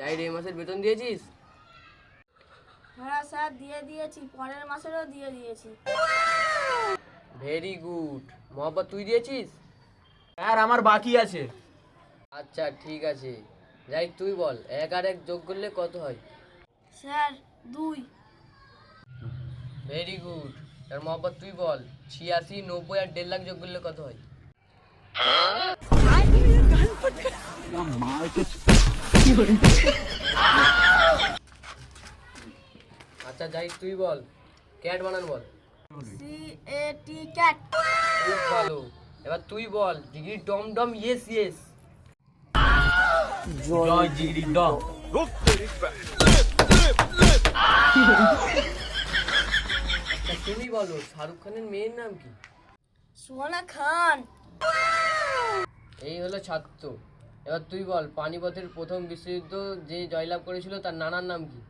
Direct এই মাসের বেতন দিয়েছিস? হ্যাঁ স্যার দিয়ে দিয়েছি, পরের মাসেরও দিয়ে দিয়েছি। Very good. মোহাম্মদ তুই দিয়েছিস? স্যার আমার বাকি আছে। আচ্ছা ঠিক আছে, যাই তুই বল 1 আর 1 যোগ করলে কত হয়? স্যার 2। Very good. আর মোহাম্মদ তুই বল 86, 90 আর 1.5 লাখ যোগ করলে কত হয়? আচ্ছা যাই তুই বল ক্যাট বানান বল। CAT cat. খুব ভালো। এবার তুই বল ডিগ্রি ডম ডম ইয়েস ইয়েস। জয় জিগরি ডম। আচ্ছা তুমি বলো শাহরুখ খানের মেয়ের নাম কি? সোনা খান। এই হলো ছাত্র। এবার তুই বল পানিপথের প্রথম বিশ্বযুদ্ধ যে জয়লাভ করেছিল তার নানার নাম কি?